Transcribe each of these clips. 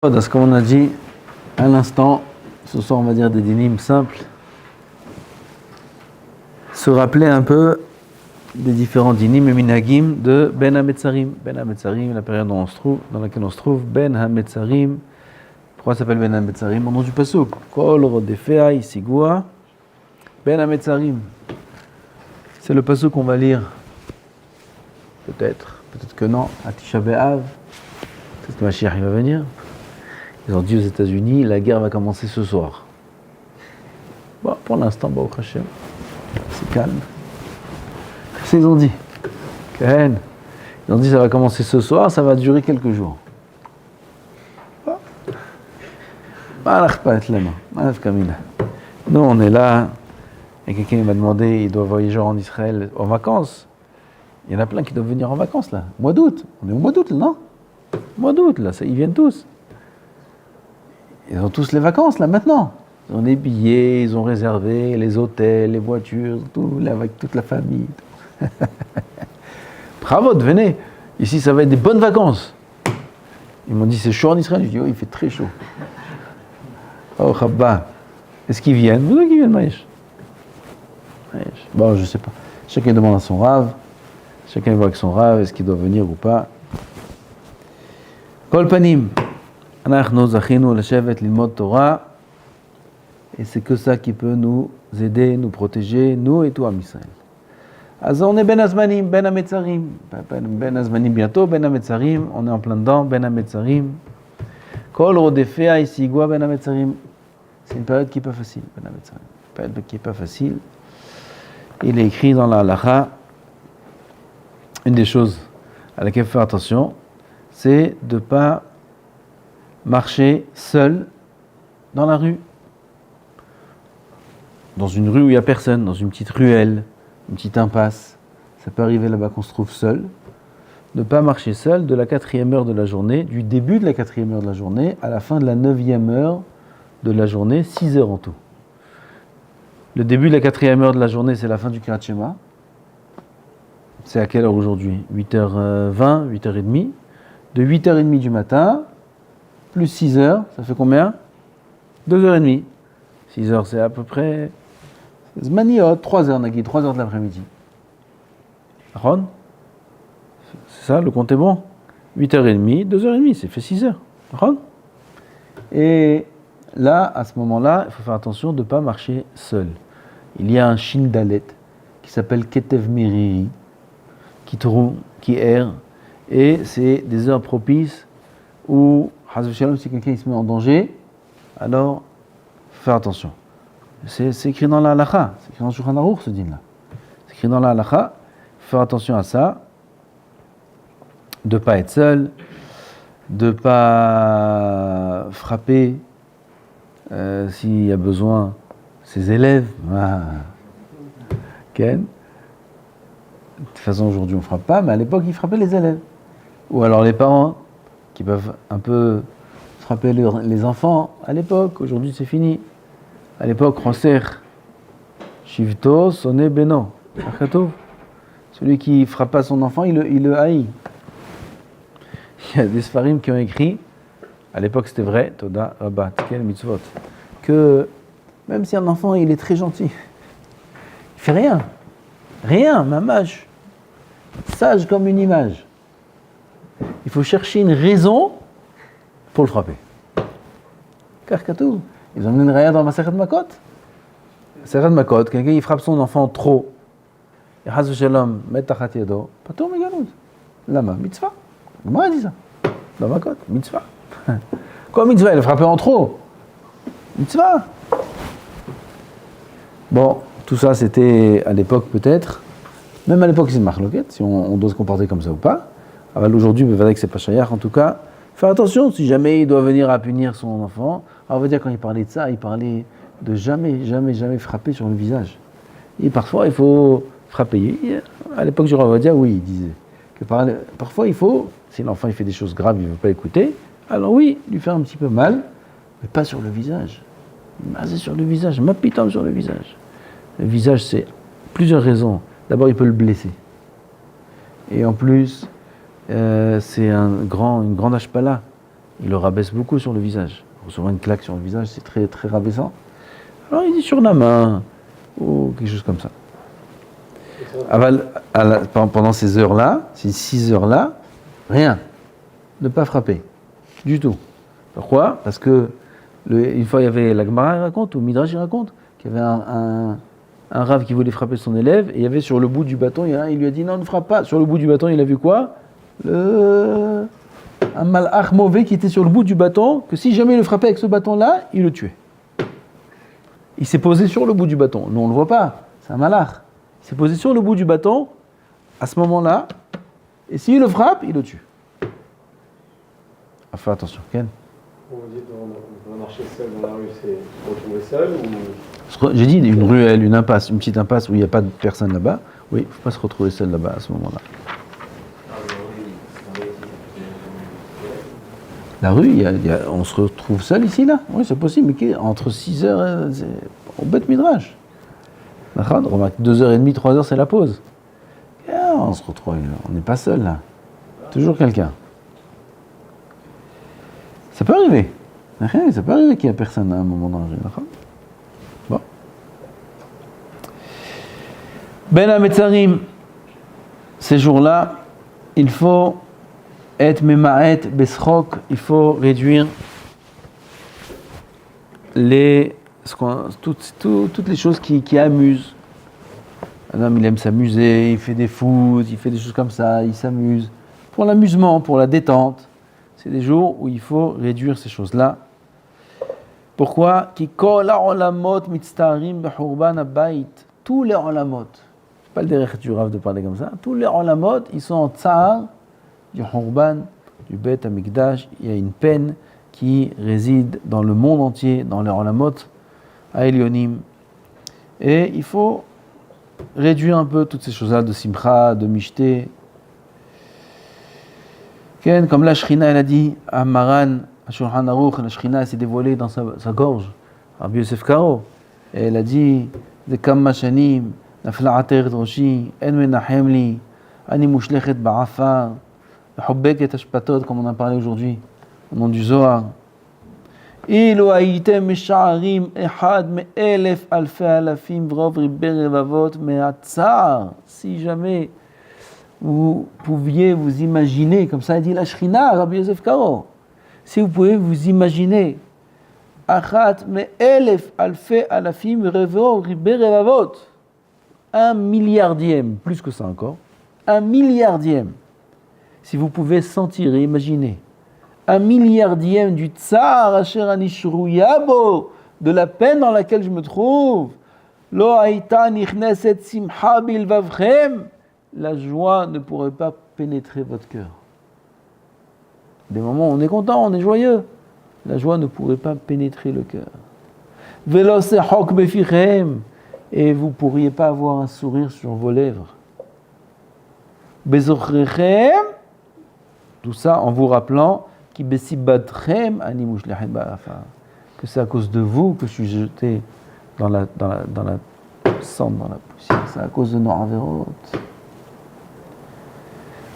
Dans ce qu'on a dit à l'instant, ce soir on va dire des dynimes simples, se rappeler un peu des différents dynimes et minagim de Ben HaMetzarim. Ben HaMetzarim, la période dans laquelle on se trouve, Ben HaMetzarim. Pourquoi ça s'appelle Ben HaMetzarim? Au nom du pasuk. Kol Rodefea Isigua Ben HaMetzarim. C'est le pasuk qu'on va lire. Peut-être que non, à Tisha B'Av. Peut-être que Mashiach il va venir. Ils ont dit aux États-Unis, la guerre va commencer ce soir. Bon, pour l'instant, Baruch Hashem, c'est calme. Qu'est-ce qu'ils ont dit? Ils ont dit ça va commencer ce soir, ça va durer quelques jours. Nous, on est là, et quelqu'un m'a demandé, il doit voyager en Israël en vacances. Il y en a plein qui doivent venir en vacances là, mois d'août. On est au mois d'août là, non? Mois d'août là, ils viennent tous. Ils ont tous les vacances là maintenant. Ils ont des billets, ils ont réservé les hôtels, les voitures, tout, là, avec toute la famille. Bravo, venez. Ici, ça va être des bonnes vacances. Ils m'ont dit c'est chaud en Israël. Je dis oh, il fait très chaud. Oh, Chabba. Est-ce qu'ils viennent? Vous voulez qu'ils viennent, Maïch? Bon, je sais pas. Chacun demande à son rave. Chacun voit avec son rave, est-ce qu'il doit venir ou pas. Kol panim. Et c'est que ça qui peut nous aider, nous protéger, nous et tout Am Israël. Alors on est Ben Azmanim, Ben HaMetzarim. Ben Azmanim bientôt, Ben HaMetzarim, on est en plein dedans, Ben HaMetzarim. Kol Rodefea Isigua Ben HaMetzarim. C'est une période qui n'est pas facile, Ben HaMetzarim. Une période qui n'est pas facile. Il est écrit dans la Halacha, une des choses à laquelle il faut faire attention, c'est de ne pas marcher seul dans la rue. Dans une rue où il n'y a personne, dans une petite ruelle, une petite impasse. Ça peut arriver là-bas qu'on se trouve seul. Ne pas marcher seul de la 4e heure de la journée, du début de la 4e heure de la journée à la fin de la 9e heure de la journée, 6 heures en tout. Le début de la 4e heure de la journée, c'est la fin du Kriyat Shema. C'est à quelle heure aujourd'hui? 8h20, 8h30. De 8h30 du matin, plus 6 heures, ça fait combien? 2h30. 6 heures, c'est à peu près... Zmaniot, 3 heures, Nagui, 3 heures de l'après-midi. Ron? C'est ça, le compte est bon? 8h30, 2h30, c'est fait 6 heures. Ron? Et là, à ce moment-là, il faut faire attention de ne pas marcher seul. Il y a un Shin Dalet qui s'appelle Ketev Meriri, qui erre, et c'est des heures propices où, si quelqu'un se met en danger, alors, faut faire attention. C'est écrit dans la Halacha, c'est écrit dans Shulchan Aruch, ce din-là. C'est écrit dans la Halacha, faut faire attention à ça, de ne pas être seul, de ne pas frapper, s'il y a besoin, ses élèves. Ken. De toute façon, aujourd'hui, on ne frappe pas, mais à l'époque, ils frappaient les élèves. Ou alors les parents, qui peuvent un peu frapper les enfants à l'époque. Aujourd'hui, c'est fini. À l'époque, Roser, Shivto, Soné, Beno. Celui qui ne frappe pas son enfant, il le haït. Il y a des Sfarim qui ont écrit, à l'époque c'était vrai, Toda, Rabba, Tikel, Mitzvot, que même si un enfant, il est très gentil, il fait rien, mamage, sage comme une image. Il faut chercher une raison pour le frapper. Car Katou, ils ont amené une raya dans Masechet Makot. Masechet Makot, quelqu'un il frappe son enfant trop. Et Chas v'Shalom, met tachat yado, patur meganout. Lama, mitzvah. Comment elle dit ça? Dans Makot, mitzvah. Quoi mitzvah? Il a frappé en trop. Mitzvah. Bon, tout ça c'était à l'époque peut-être. Même à l'époque c'est une marloquette, si on doit se comporter comme ça ou pas. Alors aujourd'hui, vous verrez que c'est pas chayach en tout cas. Faire attention, si jamais il doit venir à punir son enfant, alors on va dire quand il parlait de ça, il parlait de jamais frapper sur le visage. Et parfois il faut frapper. À l'époque du Rav Ovadia, oui, il disait que parfois il faut, si l'enfant il fait des choses graves, il ne veut pas écouter, alors oui, lui faire un petit peu mal, mais pas sur le visage. Maser sur le visage, mapitam sur le visage. Le visage, c'est plusieurs raisons. D'abord, il peut le blesser. Et en plus, c'est une grande ashpala il le rabaisse beaucoup sur le visage. Recevoir une claque sur le visage, c'est très, très rabaissant. Alors il dit sur la main, ou quelque chose comme ça. Pendant ces heures-là, ces 6 heures-là, rien. Ne pas frapper. Du tout. Pourquoi ? Parce que, une fois, il y avait la Gemara, il raconte, ou Midrash, il raconte, qu'il y avait un rave qui voulait frapper son élève, et il y avait sur le bout du bâton, il lui a dit non, ne frappe pas. Sur le bout du bâton, il a vu quoi ? Un malach mauvais qui était sur le bout du bâton, que si jamais il le frappait avec ce bâton-là, il le tuait. Il s'est posé sur le bout du bâton. Nous, on ne le voit pas, c'est un malach. Il s'est posé sur le bout du bâton, à ce moment-là, et s'il le frappe, il le tue. Fais attention, Ken. On dit on va marcher seul dans la rue, c'est se retrouver seul ou... J'ai dit une ruelle, une impasse, une petite impasse où il n'y a pas de personne là-bas. Oui, il ne faut pas se retrouver seul là-bas à ce moment-là. La rue, on se retrouve seul ici, là ? Oui, c'est possible, mais entre 6 heures, au bête midrash. Remarque, 2h30, 3h, c'est la pause. Et on se retrouve, on n'est pas seul là. Toujours quelqu'un. Ça peut arriver. Ça peut arriver qu'il n'y ait personne à un moment dans la rue. Bon. Ben Ametzarim, ces jours-là, il faut être mema'et besrok, il faut réduire toutes les choses qui amusent. Un homme, il aime s'amuser, il fait des foot, il fait des choses comme ça, il s'amuse. Pour l'amusement, pour la détente. C'est des jours où il faut réduire ces choses-là. Pourquoi ? Tous les olamot, c'est pas le derrière du Rav de parler comme ça, tous les olamot, ils sont en tsar du Hurban, du Bet Amikdash. Il y a une peine qui réside dans le monde entier, dans les olamot, à Elionim. Et il faut réduire un peu toutes ces choses-là de simcha, de mishté. Comme la Shrina, elle a dit à Maran, à Shulchan Aruch, la Shrina s'est dévoilée dans sa gorge, Rabbi Yosef Karo, et elle a dit de Kamma Shanim, Nafla Ater Roshi, En Menachem Li, Ani Mushlechet Ba'afar, Hubbeket Ashpatot, comme on a parlé aujourd'hui, au nom du Zohar. Ilu Haïtem Mesha'arim, Ehad Me'elef Alfe Alafim, Vrov Riber Revavot, Me'atzar, si jamais vous pouviez vous imaginer, comme ça a dit la Shrina, Rabbi Yosef Karo, si vous pouvez vous imaginer, Achat me'elef alfe alafim revo ribe revavot, 1 milliardième, plus que ça encore, 1 milliardième, si vous pouvez sentir et imaginer, 1 milliardième du tsar asher anishru yabo, de la peine dans laquelle je me trouve, lo haïta nichneset simcha bilvavchem, la joie ne pourrait pas pénétrer votre cœur. Des moments où on est content, on est joyeux, la joie ne pourrait pas pénétrer le cœur. Velo sehok befichem, et vous ne pourriez pas avoir un sourire sur vos lèvres. Bezocrechem, tout ça en vous rappelant ki besibadchem ani mushlechet ba'afar, que c'est à cause de vous que je suis jeté dans la cendre, dans la poussière. C'est à cause de nos avérotes.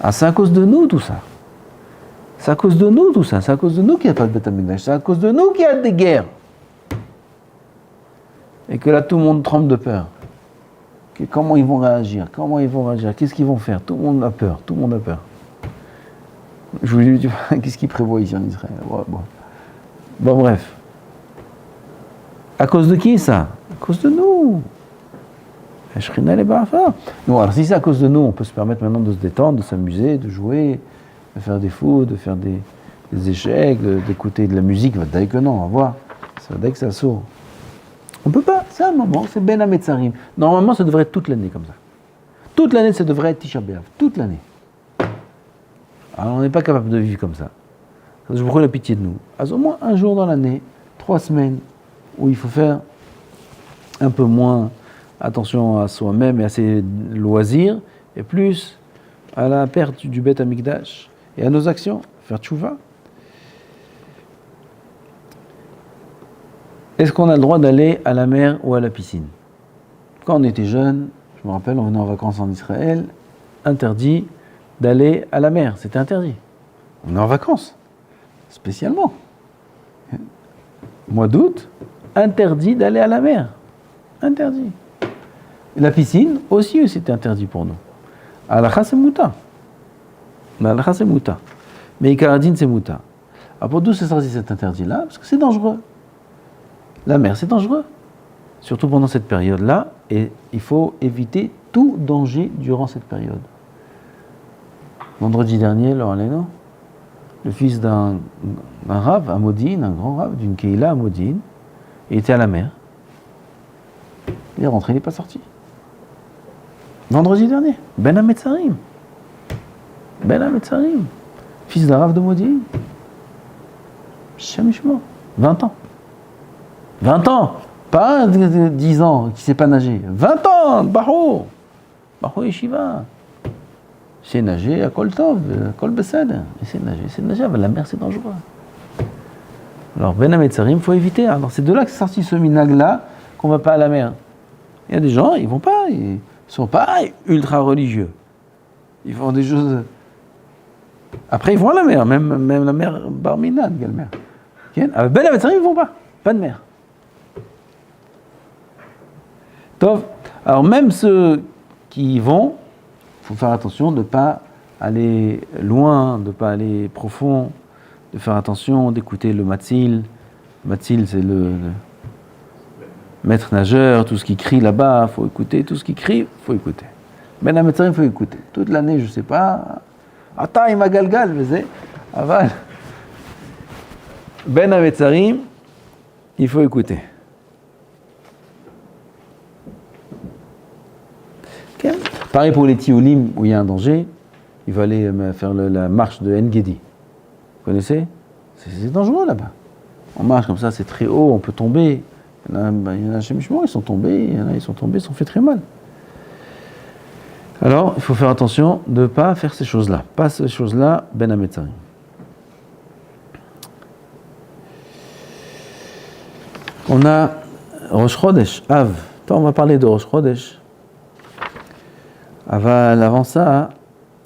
Ah, c'est à cause de nous tout ça. C'est à cause de nous tout ça. C'est à cause de nous qu'il n'y a pas de Beth Amikdash. C'est à cause de nous qu'il y a des guerres. Et que là tout le monde tremble de peur. Comment ils vont réagir ? Qu'est-ce qu'ils vont faire ? Tout le monde a peur. Je vous dis, qu'est-ce qu'ils prévoient ici en Israël ? Bon, bref. À cause de qui ça ? À cause de nous. Non, alors si c'est à cause de nous, on peut se permettre maintenant de se détendre, de s'amuser, de jouer, de faire des fous, de faire des échecs, d'écouter de la musique. Va dire que non, on va voir. Ça va dire que ça sourd. On peut pas, c'est un moment, c'est Ben Ametzarim. Normalement, ça devrait être toute l'année comme ça. Toute l'année, ça devrait être Tisha B'Av. Toute l'année. Alors on n'est pas capable de vivre comme ça. Je vous prie la pitié de nous. Alors, au moins un jour dans l'année, 3 semaines, où il faut faire un peu moins attention à soi-même et à ses loisirs, et plus à la perte du Beth Amikdash et à nos actions, faire tchouva. Est-ce qu'on a le droit d'aller à la mer ou à la piscine ? Quand on était jeune, je me rappelle, on venait en vacances en Israël, interdit d'aller à la mer, c'était interdit. On est en vacances. spécialement. Mois d'août, interdit d'aller à la mer. Interdit. La piscine aussi, c'était interdit pour nous. Halakha, c'est mouta. Halakha, c'est mouta. Mais Ikaradine, c'est mouta. Alors pour d'où c'est sorti cet interdit-là? Parce que c'est dangereux. La mer, c'est dangereux. Surtout pendant cette période-là. Et il faut éviter tout danger durant cette période. Vendredi dernier, le fils d'un rave à Modine, un grand rave d'une Keïla à Modine, il était à la mer. Il est rentré, il n'est pas sorti. Vendredi dernier, Ben Hametzarim. Ben Hametzarim, fils d'un rave de Modine. Chamishmo, 20 ans. 20 ans, pas 10 ans qui ne sait pas nager. 20 ans, Bahou Yeshiva. C'est nager à Kol Tov, à Kol Besed. C'est nager, mais la mer c'est dangereux. Alors Ben Hametzarim, il faut éviter. Alors c'est de là que c'est sorti ce minag-là, qu'on ne va pas à la mer. Il y a des gens, ils vont pas, ils sont pas ultra religieux. Ils font des choses. Après ils vont à la mer, même la mer Barminan, quelle mer. Avec Ben Hametzarim, ils vont pas de mer. Tov. Alors même ceux qui y vont, il faut faire attention de ne pas aller loin, de ne pas aller profond, de faire attention d'écouter le matzil. Le matzil, c'est le maître nageur, tout ce qui crie là-bas, il faut écouter. Tout ce qui crie, il faut écouter. Ben Hametzarim, il faut écouter. Toute l'année, je ne sais pas. Ata ima galgal, mais aval. Ben Hametzarim, il faut écouter. Okay. Pareil pour les Tiolim, où il y a un danger, il va aller faire la marche de Engedi. Vous connaissez? C'est dangereux là-bas. On marche comme ça, c'est très haut, on peut tomber. Il y en a chez Mishmor, ils sont tombés, ils sont fait très mal. Alors, il faut faire attention de ne pas faire ces choses-là. Pas ces choses-là, Ben Hametzarim. On a Rosh Chodesh, Av. Attends, on va parler de Rosh Chodesh. Avant ça,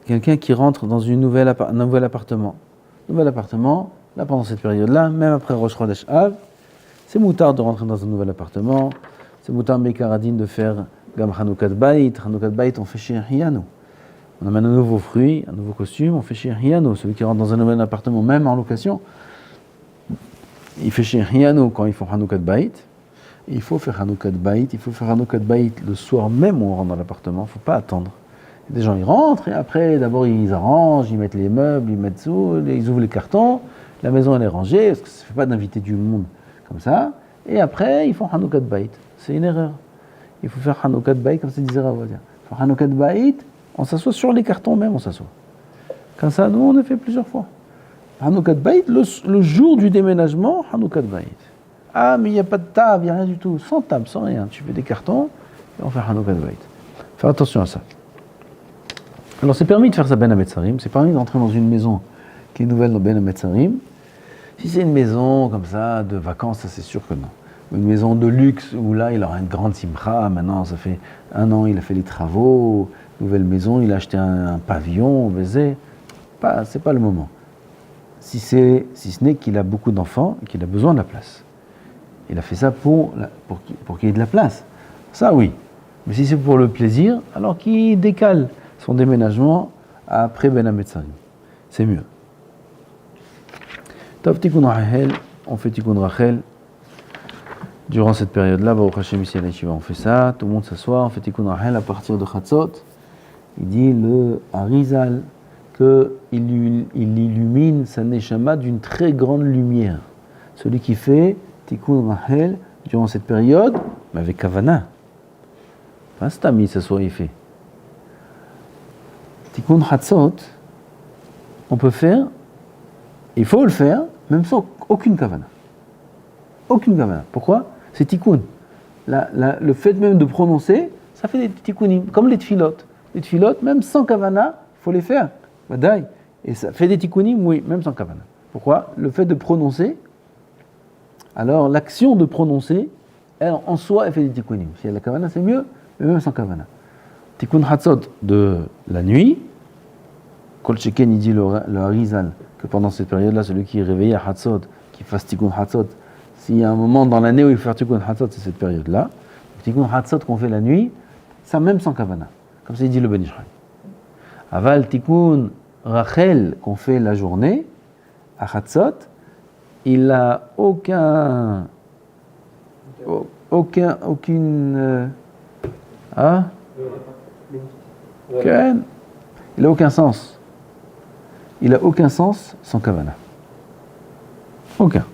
quelqu'un qui rentre dans un nouvel appartement. Nouvel appartement, là pendant cette période-là, même après Rosh Chodesh Av, c'est moutard de rentrer dans un nouvel appartement, c'est moutard Mekaradine de faire Gam Hanoukat Bait. Hanoukat Bait, on fait Shir Hiyano. On amène un nouveau fruit, un nouveau costume, on fait Shir Hiyano. Celui qui rentre dans un nouvel appartement, même en location, il fait Shir Hiyano quand ils font Hanoukat Bait. Il faut faire Hanoukat Bait, il faut faire Hanoukat Bait le soir même où on rentre dans l'appartement, il ne faut pas attendre. Des gens, ils rentrent et après, d'abord, ils arrangent, ils mettent les meubles, ils mettent tout, ils ouvrent les cartons, la maison, elle est rangée, parce que ça ne fait pas d'inviter du monde comme ça. Et après, ils font Hanoukat Bait. C'est une erreur. Il faut faire Hanoukat Bait, comme ça disait Ravodia. Il faut Hanoukat Bait, on s'assoit sur les cartons même, on s'assoit. Comme ça, nous, on a fait plusieurs fois. Hanoukat Bait, le jour du déménagement, Hanoukat Bait. Ah, mais il n'y a pas de table, il n'y a rien du tout. Sans table, sans rien. Tu fais des cartons et on fait Hanoukat Bait. Faire attention à ça. Alors, c'est permis de faire ça Ben Hametzarim. C'est permis d'entrer dans une maison qui est nouvelle dans Ben Hametzarim. Si c'est une maison comme ça, de vacances, ça c'est sûr que non. Une maison de luxe où là, il aura une grande simcha. Maintenant, ça fait 1 an, il a fait les travaux. Nouvelle maison, il a acheté un pavillon, c'est pas le moment. Si ce n'est qu'il a beaucoup d'enfants et qu'il a besoin de la place. Il a fait ça pour qu'il y ait de la place. Ça, oui. Mais si c'est pour le plaisir, alors qu'il décale son déménagement après Ben Hametzarim. C'est mieux. Tov Tikkun Rachel, on fait Tikkun Rachel. Durant cette période-là, Baruch Hashem ici à la Yeshiva, on fait ça. Tout le monde s'assoit, on fait Tikkun Rachel à partir de Chatzot. Il dit le Harizal qu'il illumine sa neshama d'une très grande lumière. Celui qui fait Tikkun Rachel durant cette période, mais avec Kavana. Pas Stami, ce soir il fait. Tikkun Chatzot, on peut faire, il faut le faire, même sans aucune Kavana. Aucune Kavana. Pourquoi? C'est Tikkun. Le fait même de prononcer, ça fait des Tikkunim, comme les Tfilot. Les Tfilot, même sans Kavana, il faut les faire. Badaï. Et ça fait des Tikkunim, oui, même sans Kavana. Pourquoi? Le fait de prononcer, alors l'action de prononcer, elle, en soi, elle fait des Tikkunim. Si elle a la Kavana, c'est mieux, mais même sans Kavana. Tikkun Chatzot de la nuit, Kol Sheken, il dit le Harizal, que pendant cette période-là, celui qui est réveillé à Hatzot, qui fasse Tikkun Hatzot, s'il y a un moment dans l'année où il faut faire Tikkun Hatzot, c'est cette période-là. Tikkun Hatzot qu'on fait la nuit, ça même sans kavana, comme c'est dit le Ben Ishraï. Aval Tikkun Rachel qu'on fait la journée, à Hatzot, il n'a aucune. Il n'a aucun sens. Il n'a aucun sens sans kavana. Aucun.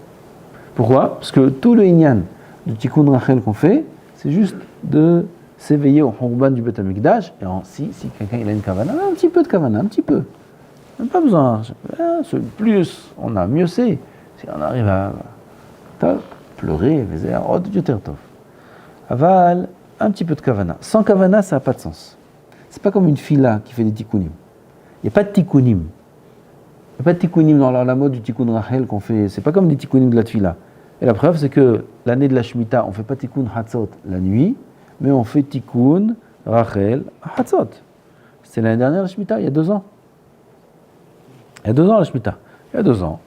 Pourquoi? Parce que tout le inyan du Tikkun Rachel qu'on fait, c'est juste de s'éveiller au Khurban du Beth HaMikdash. Et si quelqu'un il a une kavana, un petit peu de kavana, un petit peu. Même pas besoin. Plus on a, mieux c'est. Si on arrive à pleurer, aval, un petit peu de kavana. Sans kavana, ça n'a pas de sens. C'est pas comme une fila qui fait des tikkunim. Il n'y a pas de tikkunim. Il n'y a pas de tikkunim dans la mode du tikkun Rachel qu'on fait. C'est pas comme des tikkunim de la tfila. Et la preuve, c'est que l'année de la Shemitah, on ne fait pas tikkun Hatzot la nuit, mais on fait tikkun Rachel Hatzot. C'était l'année dernière la Shemitah, il y a 2 ans. Il y a 2 ans la Shemitah. Il y a 2 ans.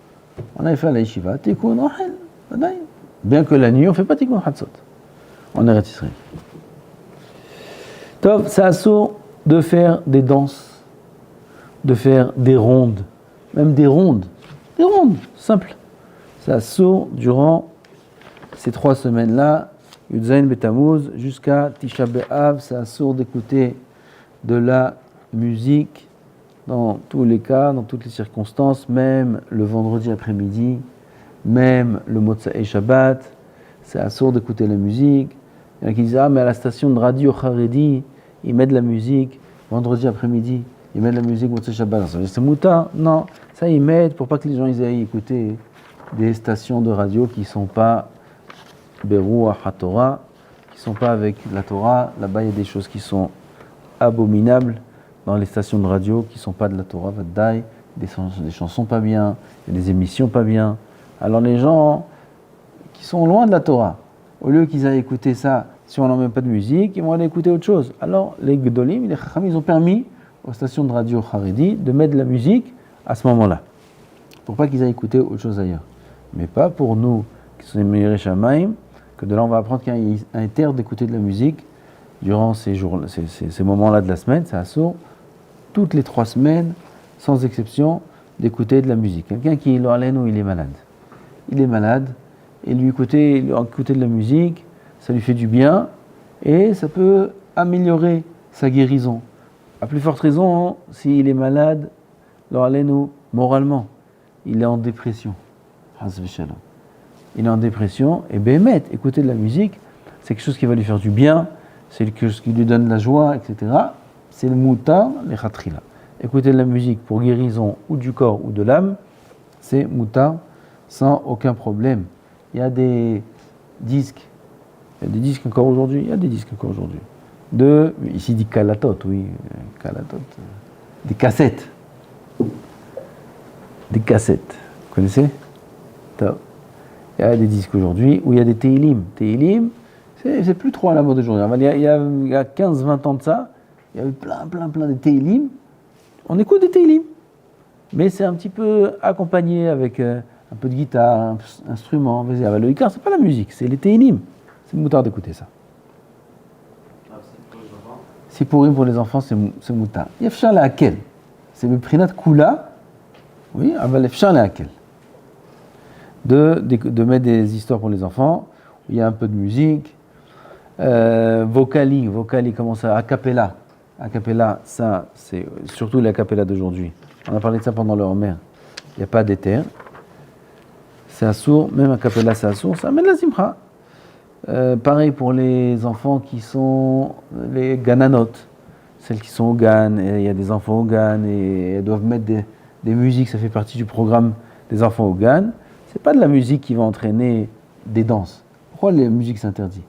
On avait fait à la Yeshiva, tikkun Rachel. Bien que la nuit, on ne fait pas tikkun Hatzot. On est Israël. Top, c'est assaut de faire des danses, de faire des rondes, même des rondes, simples. C'est assaut durant ces 3 semaines-là, Yudzaïn Betamuz, jusqu'à Tisha B'Av, c'est assaut d'écouter de la musique dans tous les cas, dans toutes les circonstances, même le vendredi après-midi, même le Motsai Shabbat, c'est assaut d'écouter la musique. Il y en a qui disent, mais à la station de radio Haredi, ils mettent de la musique, vendredi après-midi, ils mettent de la musique Motsai Shabbat. C'est mouta? Non, ça ils mettent pour pas que les gens ils aillent écouter des stations de radio qui ne sont pas Berou à Torah, qui ne sont pas avec la Torah. Là-bas, il y a des choses qui sont abominables dans les stations de radio qui ne sont pas de la Torah, Vaddaï, des chansons pas bien, des émissions pas bien. Alors les gens qui sont loin de la Torah, au lieu qu'ils aillent écouter ça, si on n'en met pas de musique, ils vont aller écouter autre chose. Alors les Gdolim, les Chacham, ils ont permis aux stations de radio Haredi de mettre de la musique à ce moment-là, pour pas qu'ils aillent écouter autre chose ailleurs. Mais pas pour nous, qui sommes les Mirei Shamaim, que de là on va apprendre qu'il y a un terre d'écouter de la musique durant ces moments-là de la semaine. C'est assourd, toutes les 3 semaines, sans exception, d'écouter de la musique. Quelqu'un qui est l'Oalenou, il est malade. Il est malade, et lui écouter de la musique, ça lui fait du bien, et ça peut améliorer sa guérison. À plus forte raison, s'il est malade, l'Oalenou, moralement, il est en dépression. Il est en dépression, et bémet, écouter de la musique, c'est quelque chose qui va lui faire du bien, c'est quelque chose qui lui donne de la joie, etc. C'est le mouta, les khatrila. Écouter de la musique pour guérison ou du corps ou de l'âme, c'est mouta sans aucun problème. Il y a des disques, encore aujourd'hui, ici dit kalatot, oui, kalatot, des cassettes. Vous connaissez? Il y a des disques aujourd'hui où il y a des Teilim. Teilim, c'est plus trop à la mode aujourd'hui. Il y a 15-20 ans de ça, il y avait plein de Teilim. On écoute des Teilim, mais c'est un petit peu accompagné avec un peu de guitare, un instrument. Le Icar, c'est pas la musique, c'est les Teilim. C'est moutard d'écouter ça. Si pour les enfants, c'est moutard. Yefshar la Hakel. C'est le prinat Kula. Oui, aval Yefshar la Hakel. De mettre des histoires pour les enfants, où il y a un peu de musique. Vocali, comment ça? A cappella, ça, c'est surtout la cappella d'aujourd'hui. On a parlé de ça pendant le Homer. Il n'y a pas d'éther. C'est assourd, même a cappella, c'est assourd. Ça amène la simcha. Pareil pour les enfants qui sont les gananotes, celles qui sont au GAN, et il y a des enfants au GAN, et elles doivent mettre des musiques, ça fait partie du programme des enfants au GAN. C'est pas de la musique qui va entraîner des danses. Pourquoi la musique s'interdit?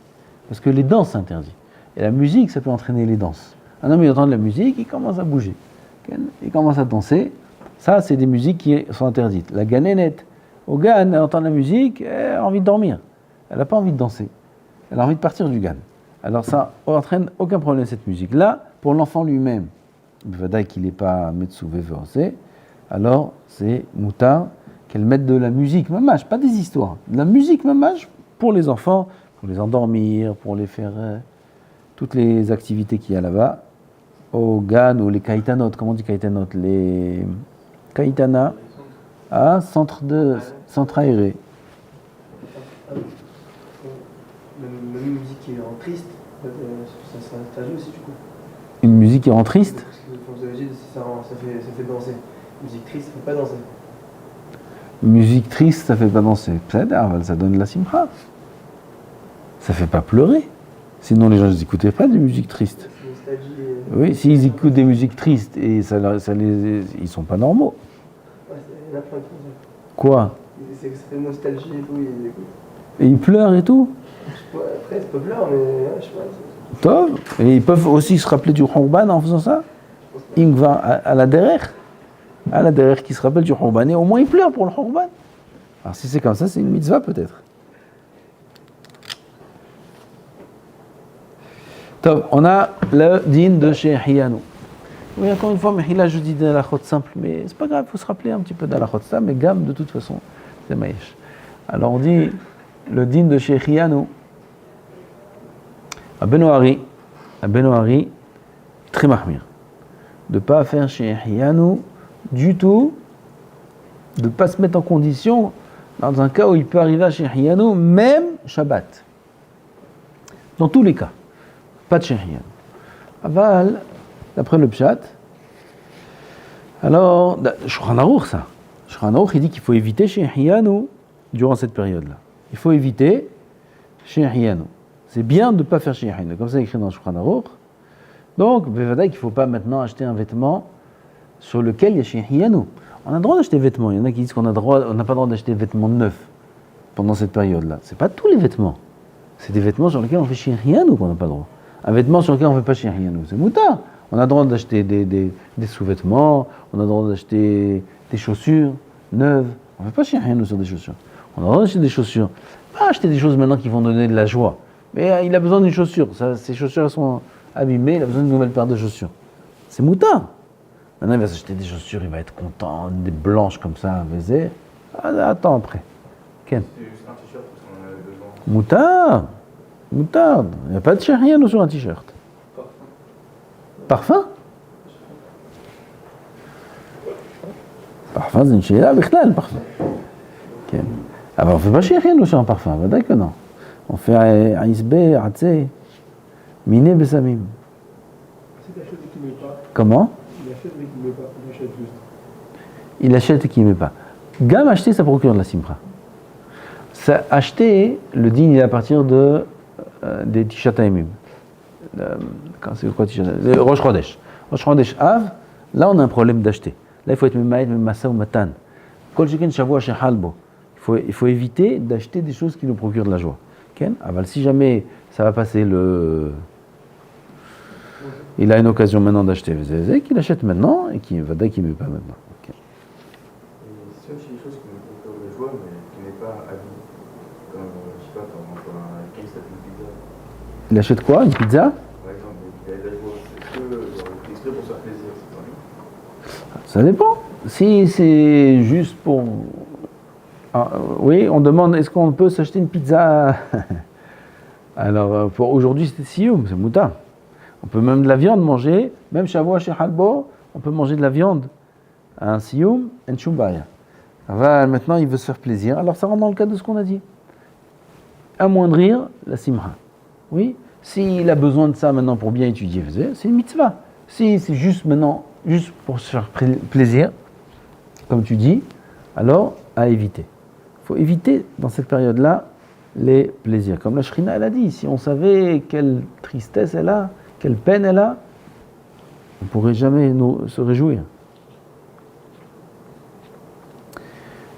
Parce que les danses s'interdisent. Et la musique, ça peut entraîner les danses. Un homme, il entend de la musique, il commence à bouger. Il commence à danser. Ça, c'est des musiques qui sont interdites. La ganénette, au GAN, elle entend de la musique, elle a envie de dormir. Elle n'a pas envie de danser. Elle a envie de partir du GAN. Alors ça entraîne aucun problème, cette musique. Là, pour l'enfant lui-même, il qu'il n'est pas Metsuvé Versé, alors c'est moutar qu'elles mettent de la musique mamash, pas des histoires, de la musique mamash pour les enfants, pour les endormir, pour les faire toutes les activités qu'il y a là-bas, au GAN ou les kaitanot, comment on dit kaitanot, les kaitana, centre aéré. La musique qui rend triste, ça s'interdit aussi du coup. Une musique qui rend triste? Parce que comme vous avez dit, ça fait danser. Musique triste, ça fait pas danser. Musique triste, ça fait pas danser. Ça donne de la simcha. Ça fait pas pleurer. Sinon, les gens n'écoutaient pas des musiques tristes. Oui, s'ils écoutent des musiques tristes et ils sont pas normaux. Ouais, il y en a plein qui font ça. Quoi? Ça fait nostalgie et tout, ils écoutent. Et ils pleurent et tout? Après, c'est pas pleurer, mais ouais, je sais pas. Top. Et ils peuvent aussi se rappeler du Khurban en faisant ça? Ingva à la derrière. À la derrière qui se rappelle du Khurban. Et au moins ils pleurent pour le Khurban. Alors si c'est comme ça, c'est une mitzvah peut-être. Top. On a le din de chez Hiyanu. Oui, encore une fois, mais là je dis de la chot simple, mais c'est pas grave, il faut se rappeler un petit peu de la chot simple, mais gamme de toute façon, c'est maïch. Alors on dit le din de chez Hiyanu. À Benoari, très mahmir. De ne pas faire chez Hiyanu du tout, de ne pas se mettre en condition dans un cas où il peut arriver à chez Hiyanu, même Shabbat. Dans tous les cas, pas de chez Hiyanu. Aval, d'après le Pshat, alors, Shulchan Aruch ça. Shulchan Aruch il dit qu'il faut éviter chez Hiyanu durant cette période-là. Il faut éviter chez Hiyanu. C'est bien de ne pas faire chez Hiyanu, comme ça écrit dans Shulchan Aruch. Donc, Bevadaï qu'il ne faut pas maintenant acheter un vêtement sur lequel il y a chez Hiyanu. On a le droit d'acheter des vêtements. Il y en a qui disent qu'on n'a pas le droit d'acheter des vêtements neufs pendant cette période-là. Ce n'est pas tous les vêtements. C'est des vêtements sur lesquels on fait chez Hiyanu qu'on n'a pas le droit. Un vêtement sur lequel on ne fait pas chez Hiyanu, c'est mouta. On a le droit d'acheter des sous-vêtements, on a le droit d'acheter des chaussures neuves. On ne fait pas chez Hiyanu sur des chaussures. On a le droit d'acheter des chaussures. Pas acheter des choses maintenant qui vont donner de la joie. Mais il a besoin d'une chaussure. Ses chaussures sont abîmées, il a besoin d'une nouvelle paire de chaussures. C'est mouta. Maintenant, il va s'acheter des chaussures, il va être content, des blanches comme ça, vaisées. Attends après. Ken. C'est juste un t-shirt parce qu'on en avait besoin. Moutarde. Il n'y a pas de rien sur un t-shirt. Parfum? Parfum, c'est une chéla, bichlal, parfum. Ken. Ah ben, on ne fait pas rien sur un parfum, d'accord que non. On fait aïsbe, atzé, miné, bessamim. C'est acheté qui ne met pas. Comment? Il achète mais qui ne met pas. Il achète juste. Il achète et qui ne met pas. Gamme acheter, ça procure de la simcha. Ça, acheter, le din, il est à partir des Tishat Haimim. C'est quoi Tishat Haimim? Rosh Chodesh. Rosh Chodesh Av, là on a un problème d'acheter. Là il faut être Memaïd, Memassa ou Matan. Kol Sheken Shavua Shehalbo. Il faut éviter d'acheter des choses qui nous procurent de la joie. Aval, si jamais ça va passer il a une occasion maintenant d'acheter, qu'il achète maintenant et qu'il ne met pas maintenant. Okay. C'est aussi des choses qui nous procurent de la joie, mais qui n'est pas à vie. Comme, je sais pas, par exemple, un case de pizza. Il achète quoi? Une pizza? Par exemple, il y a de la joie. Est-ce que, il exprès pour se faire plaisir, c'est pas lui? Ça dépend. Si c'est juste pour... oui, on demande, est-ce qu'on peut s'acheter une pizza? Alors, pour aujourd'hui, c'est sioum, c'est mouta. On peut même de la viande manger, même Shavua chez Halbo, on peut manger de la viande. Un sioum, un chumbaya. Maintenant, il veut se faire plaisir. Alors, ça rentre dans le cadre de ce qu'on a dit. Amoindrir la simha. Oui, s'il a besoin de ça maintenant pour bien étudier, c'est une mitzvah. Si c'est juste maintenant, juste pour se faire plaisir, comme tu dis, alors à éviter. Il faut éviter dans cette période-là les plaisirs. Comme la Shrina, elle a dit, si on savait quelle tristesse elle a, quelle peine elle a, on ne pourrait jamais se réjouir.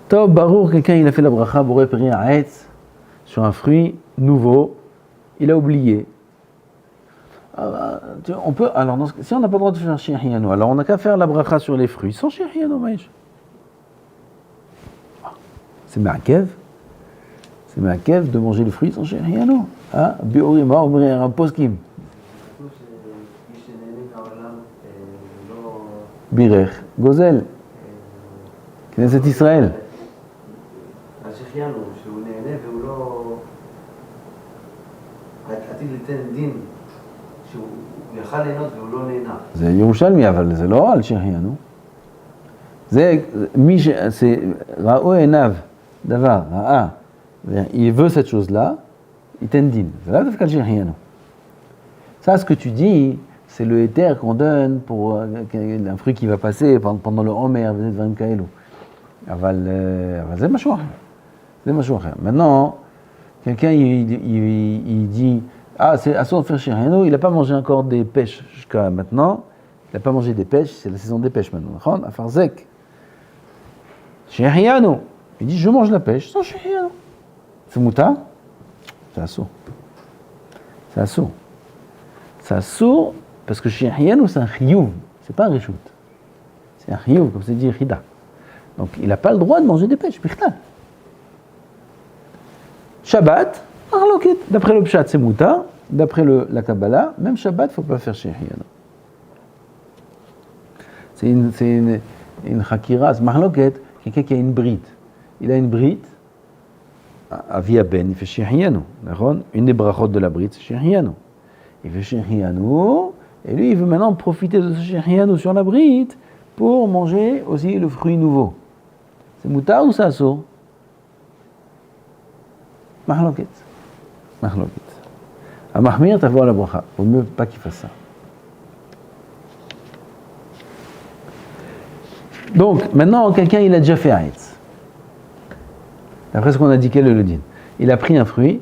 Tob Barour, quelqu'un il a fait la bracha, Boré Peri Aetz, sur un fruit nouveau, il a oublié. On peut, alors, si on n'a pas le droit de faire Shehiyanu, alors on n'a qu'à faire la bracha sur les fruits sans Shehiyanu, maïch. C'est Ma'akev. C'est Ma'akev de manger le fruit sans Shehiyanu. Ah, Biorima, Omer, un poskim. Birer, Gozel. כנסת ישראל. השחיינו, שהוא נהנה והוא לא... עתיד ליתן דין, שהוא יכל ליהנות והוא לא נהנה. זה ירושלמי, אבל זה לא על שהחיינו. זה מי ש... ראו עיניו דבר, ראה, il veut cette chose-là, ייתן דין. זה לא דווקא על שהחיינו. Ça, ce que tu dis, c'est le éther qu'on donne pour un fruit qui va passer pendant le Homer, וזה דברים כאלו. אבל זה משהו אחר. זה משהו אחר. Maintenant, quelqu'un, il dit, ah, c'est assourd de faire shirhenu, il n'a pas mangé encore des pêches jusqu'à maintenant, il n'a pas mangé des pêches, c'est la saison des pêches maintenant. À Farzek. Shirhenu. Il dit, je mange la pêche sans shirhenu. C'est mouta? C'est assourd. C'est assourd. C'est assourd parce que shirhenu, c'est un chiyuv, c'est pas un reshout. C'est un chiyuv, comme c'est dit chida. Donc il n'a pas le droit de manger des pêches, bichtal. Shabbat, d'après le pshat c'est mouta, d'après la Kabbalah, même Shabbat, il ne faut pas faire shehiyanu. C'est une chakira, c'est mahloket, quelqu'un qui a une brite. Il a une brite, Avia Ben, il fait shehiyanu. Une des brachot de la brite, c'est shehiyanu. Il fait shehiyanu, et lui il veut maintenant profiter de ce shehiyanu sur la brite pour manger aussi le fruit nouveau. C'est mouta ou c'est assour? Mahloket. Mahloket. À Mahmir, t'as vu la bracha. Il vaut mieux pas qu'il fasse ça. Donc, maintenant, quelqu'un, il a déjà fait Haïtz. D'après ce qu'on a dit, quel est le din? Il a pris un fruit,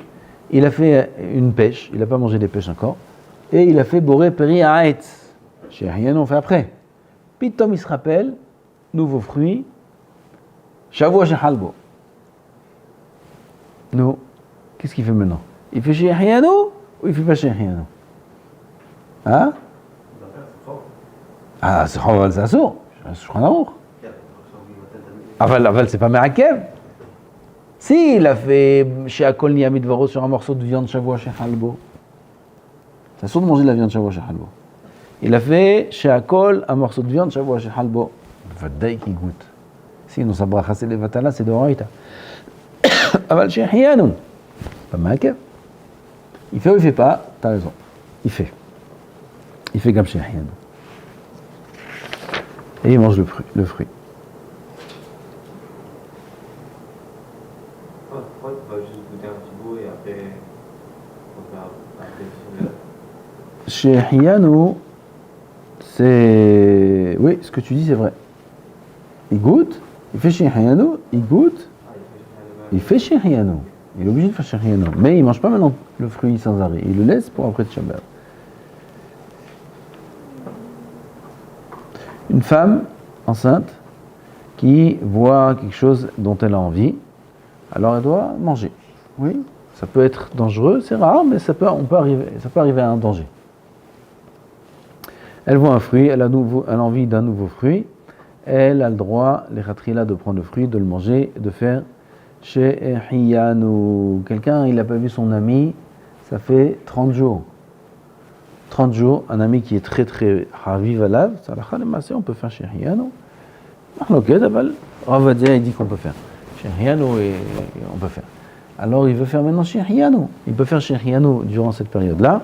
il a fait une pêche, il n'a pas mangé des pêches encore, et il a fait Boré Peri Haïtz. Chez rien, on fait après. Puis Tom, il se rappelle, nouveau fruit, Shavua Shehalbo. Non. Qu'est-ce qu'il fait maintenant? Il fait Shehianu ou il fait pas Shehianu? Hein? Ah, c'est Choval, c'est assour. C'est Shulchan Aruch. Aval, c'est pas Merakev. Si, il a fait Sheakol Niyamid Varo sur un morceau de viande Shavua Shehalbo. C'est assour de manger de la viande Shavua Shehalbo. Il a fait Sheakol un morceau de viande Shavua Shehalbo. Vadaï qui goûte. Sinon, sa bracha c'est levatala, c'est de Horaïta. Aval Shehianu. Pas Merakev. Il fait ou il fait pas? T'as raison. Il fait. Il fait comme Shehianu. Et il mange le fruit. Pourquoi tu vas juste goûter un petit bout et après sur le... Shehianu, c'est... Oui, ce que tu dis c'est vrai. Il goûte, il fait Shehianu, il goûte, il fait Shehianu. Il est obligé de faire Shehianu. Mais il ne mange pas maintenant le fruit sans arrêt. Il le laisse pour après de Shabbat. Une femme enceinte qui voit quelque chose dont elle a envie, alors elle doit manger. Oui, ça peut être dangereux, c'est rare, mais ça peut arriver à un danger. Elle voit un fruit, elle a envie d'un nouveau fruit, elle a le droit, les khatrila, de prendre le fruit, de le manger, de faire Shehiyanu. Quelqu'un, il n'a pas vu son ami, ça fait 30 jours. 30 jours, un ami qui est très très haviv alav, on peut faire Shehiyanu. Ravadia, il dit qu'on peut faire Shehiyanu et on peut faire. Alors il veut faire maintenant Shehiyanu. Il peut faire Shehiyanu durant cette période-là.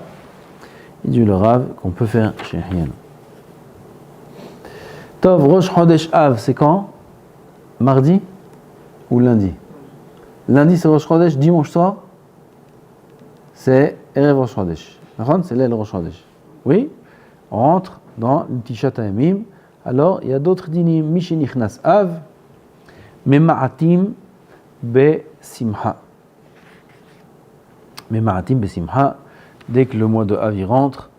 Il dit le Rav qu'on peut faire Shehiyanu. Tov, Rosh Chodesh Av, c'est quand? Mardi ou lundi? Lundi c'est Rosh Chodesh, dimanche soir c'est Erev Rosh Chodesh. C'est l'aile Rosh Chodesh. Oui, on rentre dans le Tishat HaYamim. Alors, il y a d'autres dinim. Mishenichnas Av, Mema'atim Besimha. Mema'atim Besimha. Dès que le mois de Av y rentre,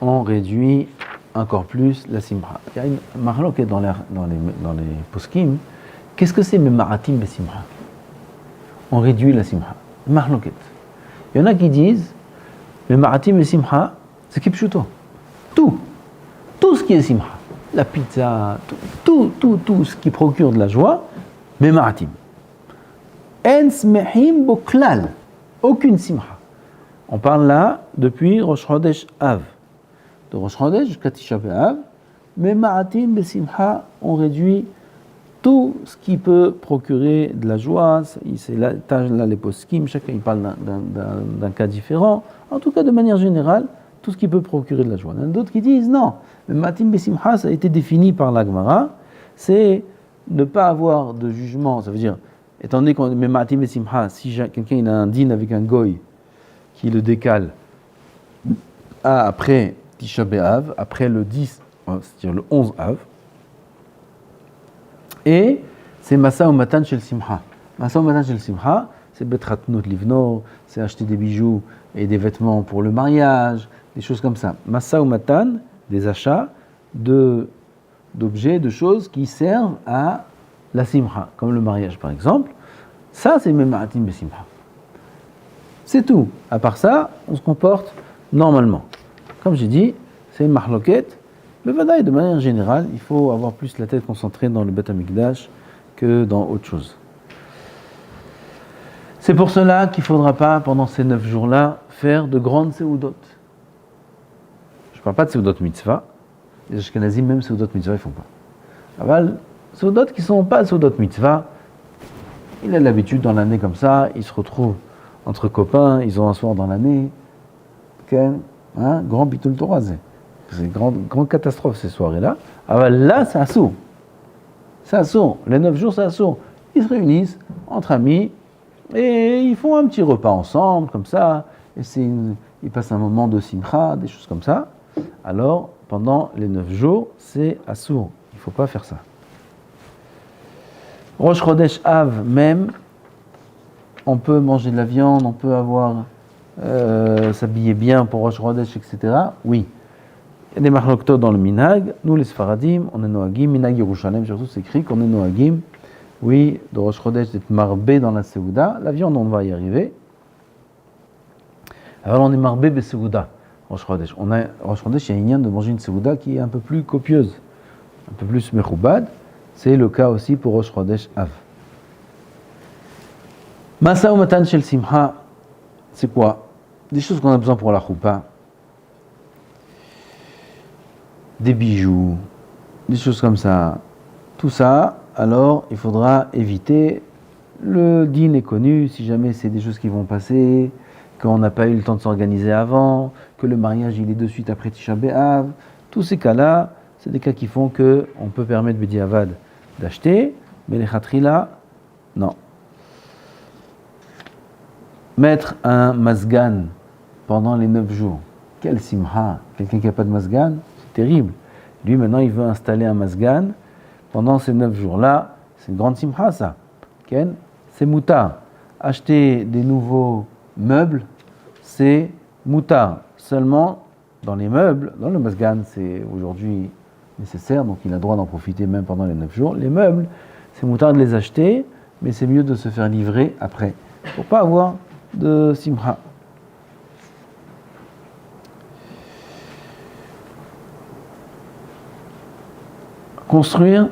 on réduit encore plus la Simha. Il y a une marloquette dans les poskim. Qu'est-ce que c'est Mema'atim Besimha? On réduit la Simha. Marloquette. Il y en a qui disent mais Ma'atim et Simha, c'est Kipchuto. Tout ce qui est Simha, la pizza, tout ce qui procure de la joie, mais Ma'atim. En smehim boklal, aucune Simha. On parle là depuis Rosh Chodesh Av. De Rosh Chodesh jusqu'à Tisha B'Av, mais Ma'atim et Simha, on réduit tout ce qui peut procurer de la joie, c'est là les poskim, chacun il parle d'un cas différent. En tout cas, de manière générale, tout ce qui peut procurer de la joie. Il y en a d'autres qui disent non, le matim besimcha, ça a été défini par la Gemara, c'est ne pas avoir de jugement, ça veut dire, étant donné qu'on met matim besimcha, si quelqu'un il a un din avec un goy qui le décale après Tisha B'Av, après le 10, c'est-à-dire le 11 Av, et c'est Masa ou Matan Shel Simcha. Masa ou Matan Shel Simcha, c'est Betratnot Livno, c'est acheter des bijoux et des vêtements pour le mariage, des choses comme ça. Masa ou Matan, des achats d'objets, de choses qui servent à la Simcha, comme le mariage par exemple. Ça, c'est Mematim Besimcha. C'est tout. À part ça, on se comporte normalement. Comme j'ai dit, c'est une mahloket. Mais voilà, de manière générale, il faut avoir plus la tête concentrée dans le Beth Amikdash que dans autre chose. C'est pour cela qu'il ne faudra pas, pendant ces 9 jours-là, faire de grandes séoudotes. Je ne parle pas de séoudotes mitzvah. Les Ashkenazim, même séoudotes mitzvah, ils ne font pas. Aval, séoudotes qui ne sont pas séoudotes mitzvah, il a l'habitude dans l'année comme ça, il se retrouve entre copains, ils ont un soir dans l'année. Grand bitul Torah, c'est une grande catastrophe ces soirées-là. Alors là, c'est assourd. C'est assourd. Les 9 jours, c'est assourd. Ils se réunissent entre amis et ils font un petit repas ensemble, comme ça. Et ils passent un moment de simcha, des choses comme ça. Alors, pendant les 9 jours, c'est assourd. Il ne faut pas faire ça. Rosh Chodesh Av, même, on peut manger de la viande, on peut s'habiller bien pour Rosh Chodesh, etc. Oui. Il y a des marloktot dans le minag. Nous, les Sfaradim, on est noagim. Minag Yerushalem, surtout, c'est écrit qu'on est noagim. Oui, de Rosh Chodesh, d'être marbé dans la Seouda. La viande, on va y arriver. Alors, on est marbé be Seouda, Rosh Chodesh. Rosh Chodesh, il y a une yann de manger une Seouda qui est un peu plus copieuse, un peu plus mechoubad. C'est le cas aussi pour Rosh Chodesh Av. Masa ou Matan Shel Simcha, c'est quoi? Des choses qu'on a besoin pour la choupa. Des bijoux, des choses comme ça. Tout ça, alors il faudra éviter. Le din est connu, si jamais c'est des choses qui vont passer, qu'on n'a pas eu le temps de s'organiser avant, que le mariage il est de suite après Tisha B'Av. Tous ces cas-là, c'est des cas qui font qu'on peut permettre Bedi Avad d'acheter, mais les khatrila, non. Mettre un masgan pendant les 9 jours. Quel simha! Quelqu'un qui n'a pas de masgan, c'est terrible. Lui, maintenant, il veut installer un masgan pendant ces 9 jours-là. C'est une grande simha, ça. C'est moutar. Acheter des nouveaux meubles, c'est moutar. Seulement, dans les meubles, dans le masgan, c'est aujourd'hui nécessaire, donc il a le droit d'en profiter même pendant les 9 jours. Les meubles, c'est moutar de les acheter, mais c'est mieux de se faire livrer après, pour pas avoir de simcha. Construire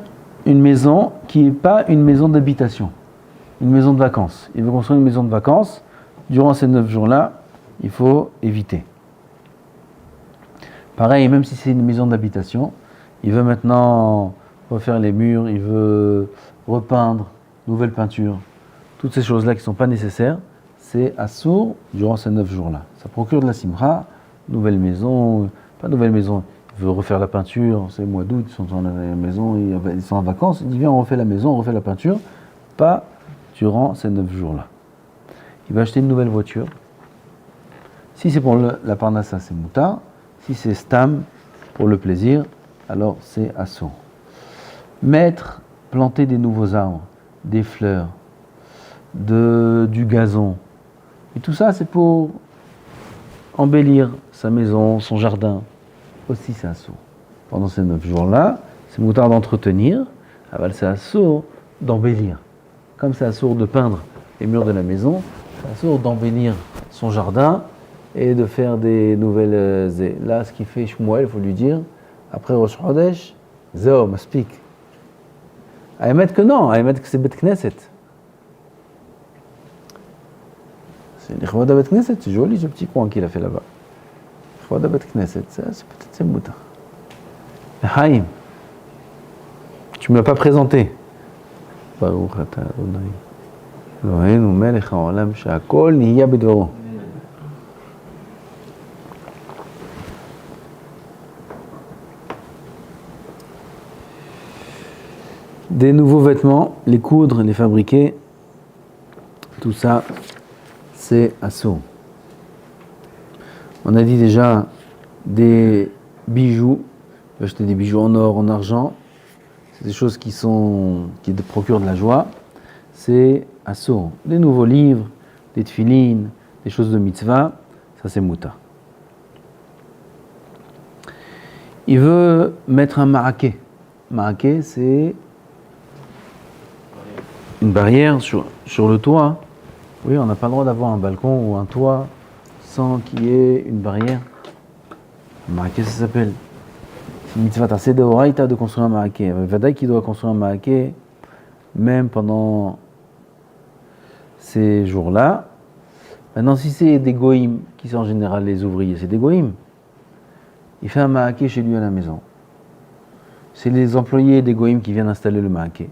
une maison qui n'est pas une maison d'habitation, une maison de vacances. Il veut construire une maison de vacances, durant ces 9 jours-là, il faut éviter. Pareil, même si c'est une maison d'habitation, il veut maintenant refaire les murs, il veut repeindre, nouvelle peinture, toutes ces choses-là qui ne sont pas nécessaires, c'est assour durant ces 9 jours-là. Ça procure de la simcha, nouvelle maison, pas nouvelle maison, il veut refaire la peinture, c'est le mois d'août, ils sont dans la maison, ils sont en vacances, il dit viens on refait la maison, on refait la peinture, pas durant ces 9 jours-là. Il va acheter une nouvelle voiture. Si c'est pour la parnassa, c'est moutar. Si c'est stam, pour le plaisir, alors c'est assour. Planter des nouveaux arbres, des fleurs, du gazon. Et tout ça, c'est pour embellir sa maison, son jardin. Aussi, c'est assour. Pendant ces 9 jours-là, c'est moutar d'entretenir, c'est assour d'embellir. Comme c'est assour de peindre les murs de la maison, c'est assour d'embellir son jardin et de faire des nouvelles zé. Là, ce qu'il fait Shmuel, il faut lui dire, après Rosh Chodesh, Zéo, maspik. À émettre que non, à émettre que c'est Bet Knesset. C'est l'Ichvada Bet Knesset, c'est joli ce petit coin qu'il a fait là-bas. L'Ichvada Bet Knesset, c'est peut-être c'est mouta. Haïm, tu ne me l'as pas présenté. ברוך אתה אדוני. אלוהינו מלך העולם שהכל נהיה בדברו. Des nouveaux vêtements, les coudre, les fabriquer, tout ça, c'est assaut. On a dit déjà des bijoux, acheter des bijoux en or, en argent, c'est des choses qui procurent de la joie, c'est assaut. Des nouveaux livres, des tefilines, des choses de mitzvah, ça c'est muta. Il veut mettre un maraquet. Maraquet, c'est une barrière sur le toit. Oui, on n'a pas le droit d'avoir un balcon ou un toit sans qu'il y ait une barrière. Maraquet, ça s'appelle. C'est une mitzvah assez de oraïta de construire un maraquet. Vadaï qui doit construire un maraquet, même pendant ces jours-là. Maintenant, si c'est des goïms, qui sont en général les ouvriers, c'est des goïms. Il fait un maraquet chez lui à la maison. C'est les employés des goïms qui viennent installer le maraquet.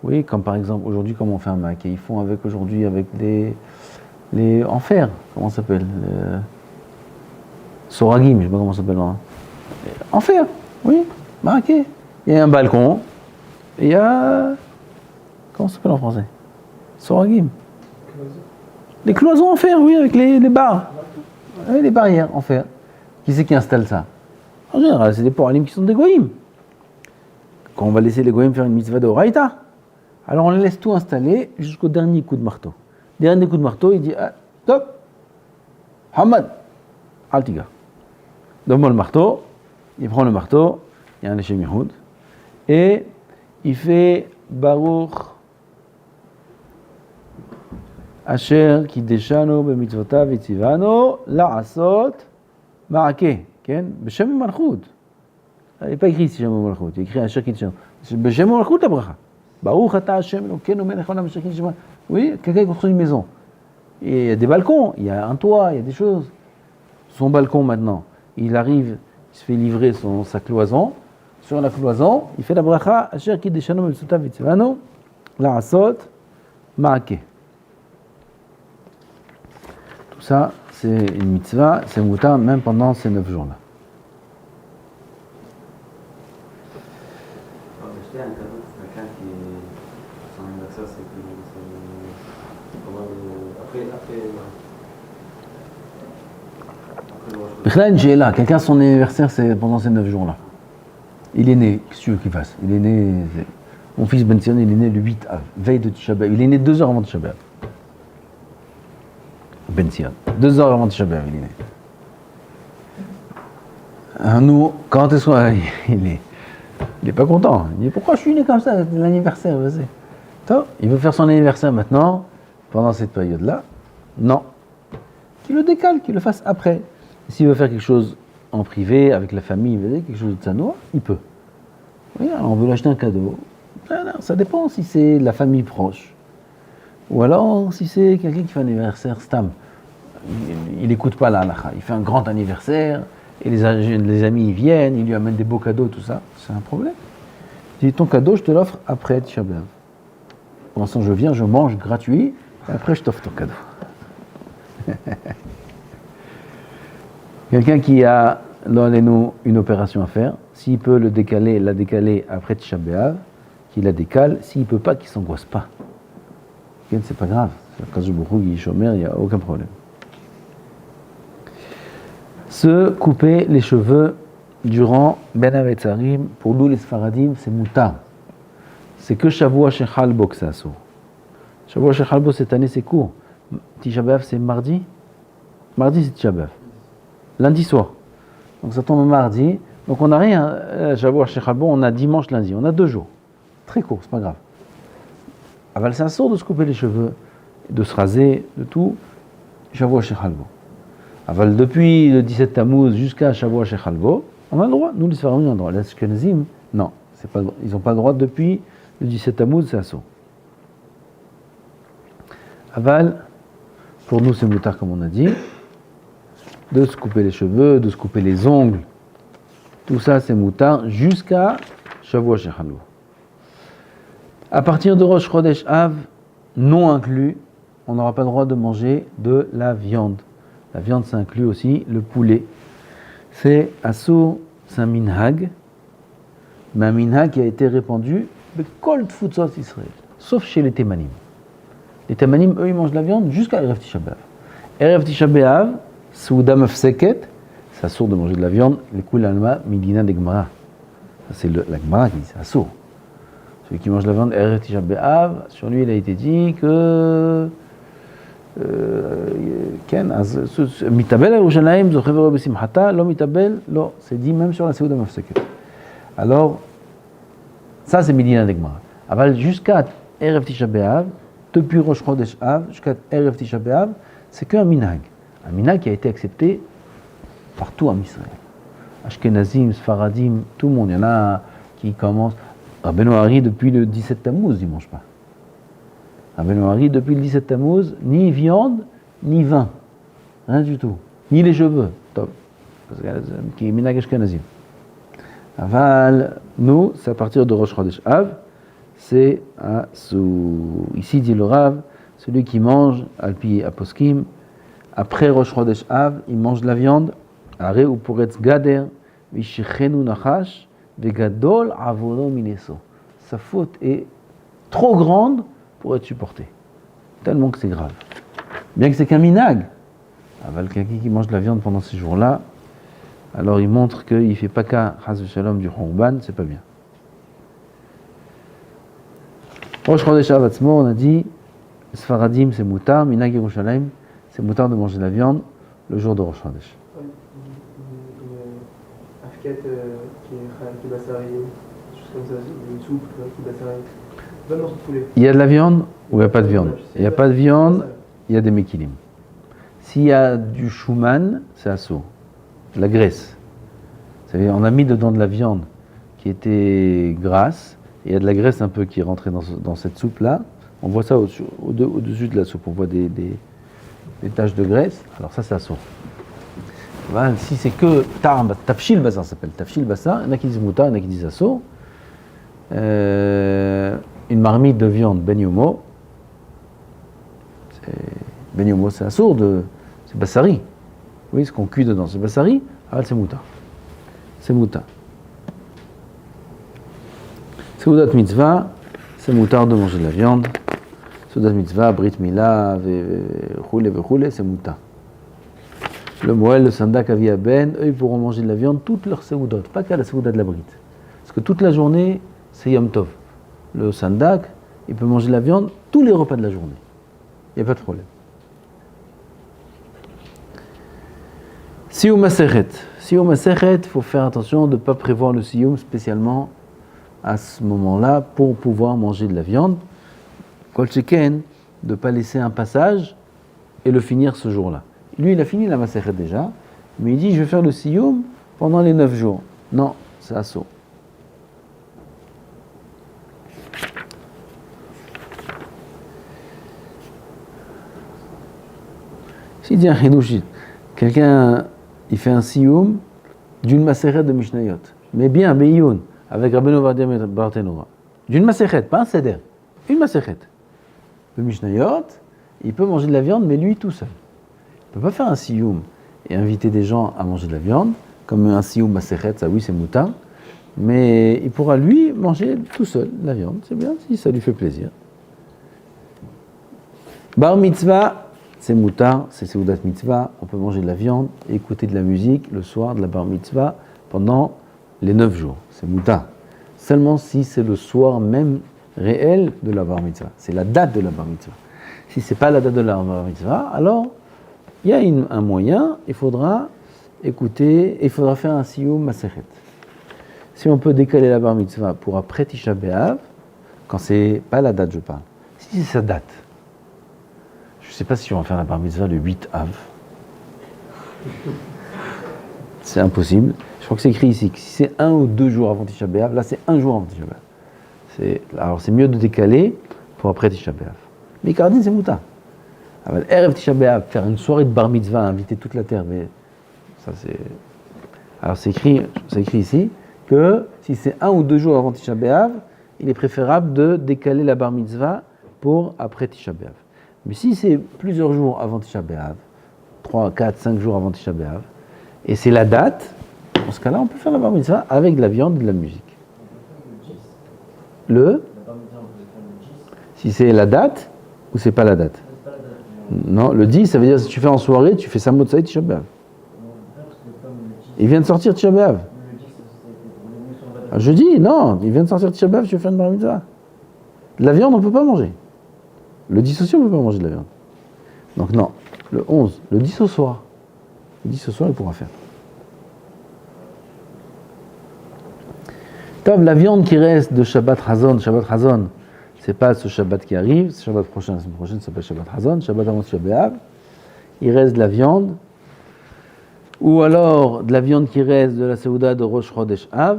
Oui, comme par exemple, aujourd'hui, comment on fait un maraquet? Ils font avec les en fer, comment ça s'appelle? Soragim, je sais pas comment ça s'appelle. Hein. En fer, oui, maraquet. Il y a un balcon, et il y a... Comment ça s'appelle en français? Soragim. Les cloisons en fer, oui, avec les barres. Oui, les barrières en fer. Qui c'est qui installe ça? En général, c'est des poralim qui sont des goïms. Quand on va laisser les goïms faire une mitzvah de oraïta, alors on les laisse tout installer jusqu'au dernier coup de marteau. Dernier coup de marteau, il dit ah, stop, Hamad, Altiga. Donne-moi le marteau, il prend le marteau, il y a un Hashem Yehoud, et il fait Baruch Asher Kideshano b'mitzvotav v'tzivano la'asot ma'akeh, ken, b'shem malchut. Il n'est pas écrit ici Shem malchut, il est écrit Asher Kideshano. B'shem malchut la bracha. Baruch ata Hashem Elokeinu melech haolam asher kideshano. Oui, quelqu'un construit une maison. Et il y a des balcons, il y a un toit, il y a des choses. Son balcon maintenant, il arrive, il se fait livrer sa cloison. Sur la cloison, il fait la bracha Asher Kideshano b'mitzvotav v'tzivano la'asot ma'akeh. Tout ça, c'est une mitzvah, c'est muta même pendant ces 9 jours-là. Acheter un cadeau pour quelqu'un qui son anniversaire, c'est après une j'ai là, quelqu'un son anniversaire, c'est pendant ces 9 jours-là. Il est né, qu'est-ce que tu veux qu'il fasse? Il est né, mon fils Ben Sion, il est né le 8 av, veille de Tisha B'Av. Il est né 2 heures avant Tisha B'Av. Ben Sion, 2 heures avant Tisha B'Av, il est né. Nous, quand est-ce qu'il il est pas content. Il dit pourquoi je suis né comme ça, c'est l'anniversaire, vas-y. Il veut faire son anniversaire maintenant, pendant cette période-là. Non. Qu'il le décale, qu'il le fasse après. S'il veut faire quelque chose en privé, avec la famille, quelque chose de tsanoua, il peut. Oui, alors on veut lui acheter un cadeau. Ça dépend si c'est la famille proche. Ou alors si c'est quelqu'un qui fait un anniversaire stam. Il n'écoute pas la halakha. Il fait un grand anniversaire, et les amis ils viennent, ils lui amènent des beaux cadeaux, tout ça. C'est un problème. Il dit ton cadeau, je te l'offre après Tisha B'Av. Pour l'instant, je viens, je mange gratuit, et après je t'offre ton cadeau. Quelqu'un qui a dans les nous une opération à faire, s'il peut la décaler après Tisha B'Av, qu'il la décale. S'il ne peut pas, qu'il ne s'angoisse pas. C'est pas grave. Quand je il chômeur, il n'y a aucun problème. Se couper les cheveux durant Ben Avetzarim, pour nous les Sfaradim, c'est mutar. C'est que Shavua Shechalbo que c'est assourd. Shavua Shechalbo cette année c'est court. Tisha B'Av c'est mardi. Mardi c'est Tisha B'Av. Lundi soir. Donc ça tombe mardi. Donc on n'a rien. Shavua Shechalbo, on a dimanche, lundi. On a 2 jours. Très court, c'est pas grave. Aval c'est assourd de se couper les cheveux, de se raser, de tout. Shavua Shechalbo. Aval depuis le 17 Tammuz jusqu'à Shavua Shechalbo, on a le droit. Nous les Sfaradim on a le droit. Les Ashkenazim, non. Ils n'ont pas le droit depuis le 17 Tammuz, c'est assaut. Aval, pour nous c'est mutar comme on a dit, de se couper les cheveux, de se couper les ongles, tout ça c'est mutar jusqu'à Shavua Shechalbo. À partir de Rosh Chodesh Av, non inclus, on n'aura pas le droit de manger de la viande. La viande, ça inclut aussi le poulet. C'est Assour, c'est un minhag, mais un minhag qui a été répandu de Kol Tfutzot Israël, sauf chez les Témanim. Les Témanim, eux, ils mangent de la viande jusqu'à Erev Tisha B'Av. Erev Tisha B'Av, Souda Mafseket, c'est Assour de manger de la viande, les Kul Alma Midina de Gemara. C'est la Gemara qui dit, c'est Assour. Celui qui mange de la viande, Erev Tisha B'Av, sur lui, il a été dit que Mitabel à Yerushalayim, Zochever Besimchata, lo Mitabel, lo. C'est dit même sur la Seuda Mafseket. Alors, ça c'est Midina d'Egmara. Aval jusqu'à Erev Tisha B'Av, depuis Rosh Chodesh Av, jusqu'à Erev Tisha B'Av, c'est qu'un minhag. Un minhag qui a été accepté partout en Israël. Ashkenazim, Sfaradim, tout le monde. Il y en a qui commencent. Rabbeinu Hari, depuis le 17 Tammuz, il ne mange pas. Rabbeinu Hari, depuis le 17 Tammuz, ni viande, ni vin. Rien du tout. Ni les cheveux. Top. Qui est minhag Ashkenazim. Aval, nous, c'est à partir de Rosh Chodesh Av, c'est ici dit le Rav, celui qui mange, Alpi Aposkim, après Rosh Chodesh Av, il mange de la viande, Are ou Poretz Gader, Vishechenu Nachash, Vegadol Avodo Mineso. Sa faute est trop grande pour être supportée, tellement que c'est grave. Bien que c'est qu'un minag, Aval, quelqu'un qui mange de la viande pendant ces jours-là, alors il montre qu'il ne fait pas qu'à Chas v'Shalom du Khorban, c'est pas bien. Rosh Chodesh Av Atzmo, on a dit, Sfaradim c'est moutar, Minag Yerushalayim, c'est moutar de manger de la viande le jour de Rosh Chodesh. Une afket qui est bassari, des choses comme ça, une soupe qui est bassari. Pas de morceau de poulet. Il y a de la viande ou il n'y a pas de viande? Il n'y a pas de viande, il y a des mekilim. S'il y a du shuman, c'est assour. La graisse. Vous savez, on a mis dedans de la viande qui était grasse, et il y a de la graisse un peu qui est rentrée dans cette soupe-là. On voit ça au-dessus de la soupe, on voit des taches de graisse. Alors ça, c'est assour. Voilà, si c'est que tafshil basar, ça s'appelle tafshil basar, il y en a qui disent moutar, il y en a qui disent assour. Une marmite de viande ben yomo, c'est assour, c'est bassari. Oui, ce qu'on cuit dedans, c'est bassari, c'est mouta. C'est mouta. Seudat mitzvah, c'est moutard de manger de la viande. Seudat mitzvah, brit mila, roule, c'est mouta. Le moël, le sandak, avia ben, eux ils pourront manger de la viande toutes leurs seudot, pas qu'à la seuda de la brite. Parce que toute la journée, c'est yom tov. Le sandak, il peut manger de la viande tous les repas de la journée. Il n'y a pas de problème. Siyum Masechet. Siyum Masechet, il faut faire attention de ne pas prévoir le Siyum spécialement à ce moment-là pour pouvoir manger de la viande. Kol Sheken, de ne pas laisser un passage et le finir ce jour-là. Lui, il a fini la Masechet déjà, mais il dit je vais faire le Siyum pendant les 9 jours. Non, c'est assaut. S'il dit un Chidushit, quelqu'un il fait un Siyum d'une Masechet de Mishnayot, mais bien, Beyoun, avec Rabbeinu Ovadia Barthénoura. D'une Masechet, pas un Seder, une Masechet. Le Mishnayot, il peut manger de la viande, mais lui tout seul. Il ne peut pas faire un Siyum et inviter des gens à manger de la viande, comme un Siyum Masechet, ça oui c'est moutarde, mais il pourra lui manger tout seul de la viande, c'est bien si ça lui fait plaisir. Bar Mitzvah, c'est moutard, c'est Seudat Mitzvah, on peut manger de la viande et écouter de la musique le soir de la Bar Mitzvah pendant les 9 jours. C'est moutard. Seulement si c'est le soir même réel de la Bar Mitzvah. C'est la date de la Bar Mitzvah. Si c'est pas la date de la Bar Mitzvah, alors il y a un moyen, il faudra écouter, il faudra faire un Siyum Masechet. Si on peut décaler la Bar Mitzvah pour après Tisha B'Av, quand c'est pas la date je parle, si c'est sa date, je ne sais pas si on va faire la Bar Mitzvah le 8 Av. C'est impossible. Je crois que c'est écrit ici que si c'est 1 ou 2 jours avant Tisha B'Av, là c'est 1 jour avant Tisha B'Av. Alors c'est mieux de décaler pour après Tisha B'Av. Mais Cardine c'est mouta. Erev Tisha B'Av, faire une soirée de Bar Mitzvah, inviter toute la terre, mais ça c'est... Alors c'est écrit ici que si c'est 1 ou 2 jours avant Tisha B'Av, il est préférable de décaler la bar mitzvah pour après Tisha B'Av. Mais si c'est plusieurs jours avant Tisha B'Av, 3, 4, 5 jours avant Tisha B'Av, et c'est la date, dans ce cas-là, on peut faire la bar mitzvah avec de la viande et de la musique. Si c'est la date, ou c'est pas la date? Non, le 10, ça veut dire si tu fais en soirée, tu fais Samot Saïd Tisha B'Av. Il vient de sortir Tisha B'Av. Jeudi, non, il vient de sortir Tisha B'Av, tu veux faire une bar mitzvah. De la viande, on ne peut pas manger. Le 10 aussi, on ne peut pas manger de la viande. Donc non, le 11, le 10 au soir. Le 10 au soir, il pourra faire. Top, la viande qui reste de Shabbat Hazon, c'est pas ce Shabbat qui arrive, c'est Shabbat prochain, la semaine prochaine, ça s'appelle Shabbat Hazon, Shabbat avant Tisha B'Av. Il reste de la viande, ou alors de la viande qui reste de la Seouda de Rosh Chodesh Av.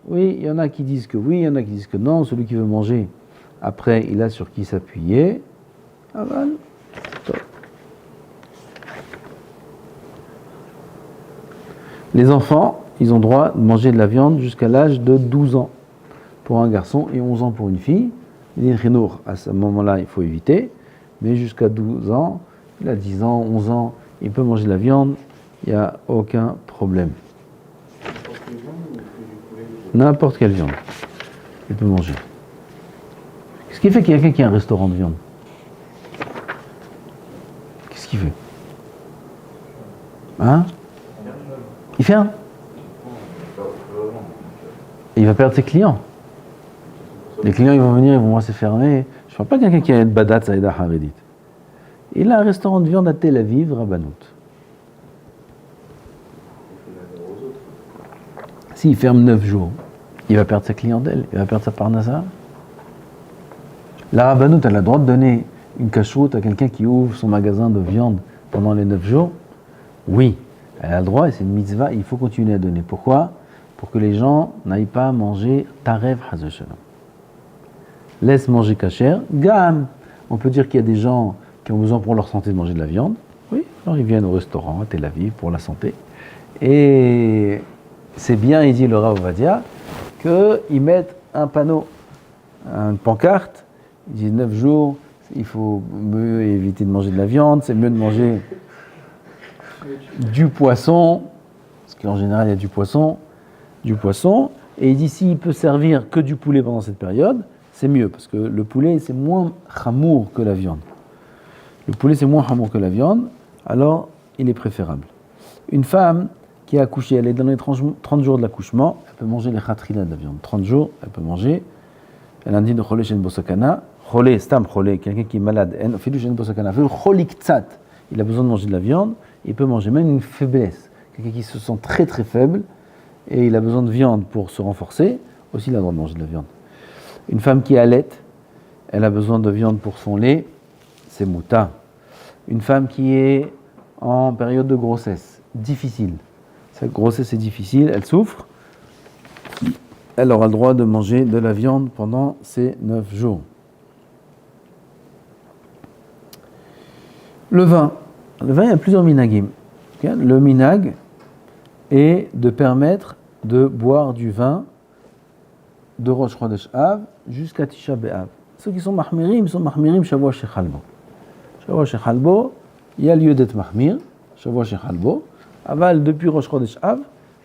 Oui, il y en a qui disent que oui, il y en a qui disent que non. Celui qui veut manger, après, il a sur qui s'appuyer. Aval. Top. Les enfants, ils ont droit de manger de la viande jusqu'à l'âge de 12 ans pour un garçon et 11 ans pour une fille. À ce moment-là, il faut éviter, mais jusqu'à 12 ans, il a 10 ans, 11 ans, il peut manger de la viande, il n'y a aucun problème. N'importe quelle viande, il peut manger. Qu'est-ce qui fait qu'il y a quelqu'un qui a un restaurant de viande? Qu'est-ce qu'il fait? Hein? Il ferme? Et il va perdre ses clients. Les clients, ils vont venir, ils vont voir c'est fermé. Je ne parle pas de quelqu'un qui a une badat Saïda Haredit. Il a un restaurant de viande à Tel Aviv, Rabbanout. S'il ferme 9 jours, il va perdre sa clientèle, il va perdre sa parnassa. La Rabbanout, elle a le droit de donner une cacheroute à quelqu'un qui ouvre son magasin de viande pendant les 9 jours? Oui, elle a le droit et c'est une mitzvah, il faut continuer à donner. Pourquoi? Pour que les gens n'aillent pas manger tarev Hazeh Shalom. Laisse manger kasher. Gam, on peut dire qu'il y a des gens qui ont besoin pour leur santé de manger de la viande. Oui, alors ils viennent au restaurant à Tel Aviv pour la santé. Et c'est bien, il dit le Rav Ovadia, qu'ils mettent un panneau, une pancarte. Ils disent 9 jours, il faut mieux éviter de manger de la viande, c'est mieux de manger du poisson, parce qu'en général il y a du poisson. Et il dit s'il peut servir que du poulet pendant cette période, c'est mieux, parce que le poulet, c'est moins chamour que la viande. Le poulet, c'est moins chamour que la viande, alors il est préférable. Une femme qui a accouché, elle est dans les 30 jours de l'accouchement, elle peut manger les khatrila de la viande. 30 jours, elle peut manger. Elle indique de cholé chez bosakana. Cholé, stam cholé, quelqu'un qui est malade, fait chez bosakana, fait choliktsat. Il a besoin de manger de la viande, il peut manger même une faiblesse. Quelqu'un qui se sent très très faible, et il a besoin de viande pour se renforcer, aussi il a le droit de manger de la viande. Une femme qui allait, elle a besoin de viande pour son lait, c'est mouta. Une femme qui est en période de grossesse, difficile. Sa grossesse est difficile, elle souffre. Elle aura le droit de manger de la viande pendant ces 9 jours. Le vin, il y a plusieurs minagim. Le minag est de permettre de boire du vin de Rosh Chodesh Av jusqu'à Tisha B'Av. Ceux qui sont mahmirim Shavua Shechalbo. Shavua Shechalbo, il y a lieu d'être mahmir, Shavua Shechalbo. Aval, depuis Rosh Chodesh Av,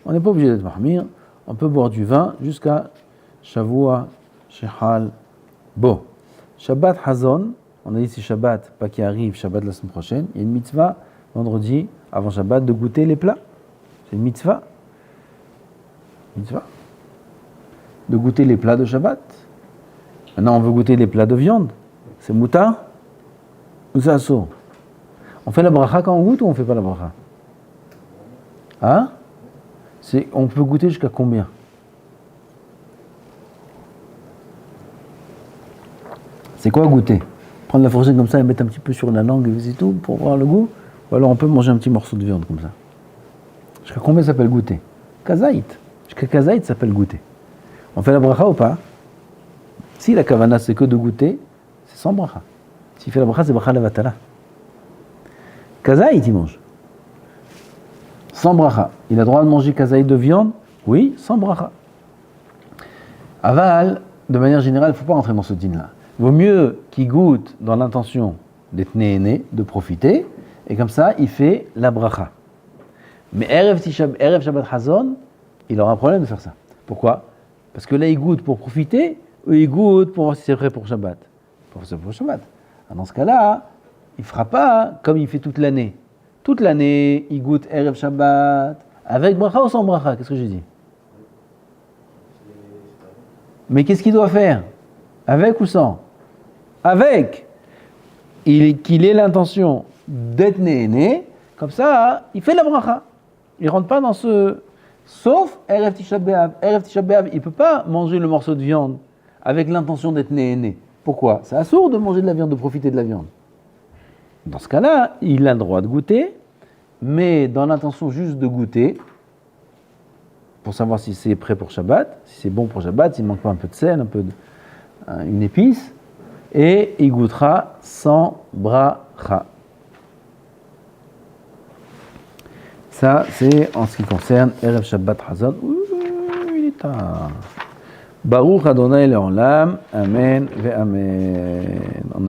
on n'est pas obligé d'être mahmir, on peut boire du vin jusqu'à Shavua Shechalbo. Shabbat Hazon, on a dit c'est Shabbat, pas qui arrive, Shabbat la semaine prochaine, il y a une mitzvah, vendredi, avant Shabbat, de goûter les plats. C'est une mitzvah. De goûter les plats de Shabbat. Maintenant, on veut goûter les plats de viande. C'est moutar ou c'est assour? On fait la bracha quand on goûte ou on ne fait pas la bracha? Hein? On peut goûter jusqu'à combien? C'est quoi goûter? Prendre la fourchette comme ça et mettre un petit peu sur la langue et c'est tout pour voir le goût? Ou alors on peut manger un petit morceau de viande comme ça. Jusqu'à combien ça s'appelle goûter? Kazaït. Jusqu'à Kazaït ça s'appelle goûter. On fait la bracha ou pas? Si la kavana c'est que de goûter, c'est sans bracha. S'il fait la bracha, c'est bracha levatala. Kazaït il mange. Sans bracha. Il a droit de manger kazaït de viande? Oui, sans bracha. Aval, de manière générale, il ne faut pas rentrer dans ce din-là. Il vaut mieux qu'il goûte dans l'intention d'être né, de profiter, et comme ça, il fait la bracha. Mais Erev Shabbat Hazon, il aura un problème de faire ça. Pourquoi? Parce que là, il goûte pour profiter, ou il goûte pour voir si c'est prêt pour Shabbat. Pour Shabbat. Dans ce cas-là, il ne fera pas comme il fait toute l'année. Toute l'année, il goûte Erev Shabbat, avec bracha ou sans bracha? Qu'est-ce que j'ai dit? Mais qu'est-ce qu'il doit faire? Avec ou sans? Avec! Qu'il ait l'intention d'être né, comme ça, il fait la bracha. Il ne rentre pas dans ce... Sauf Erev Tisha B'Av. Erev Tisha B'Av, il ne peut pas manger le morceau de viande avec l'intention d'être né. Pourquoi? C'est assourd de manger de la viande, de profiter de la viande. Dans ce cas-là, il a le droit de goûter, mais dans l'intention juste de goûter, pour savoir si c'est prêt pour Shabbat, si c'est bon pour Shabbat, s'il ne manque pas un peu de sel, une épice, et il goûtera sans bracha. Ça, c'est en ce qui concerne Erev Shabbat Hazon. Il est tard. Baruch Adonai Le'olam, Amen ve Amen.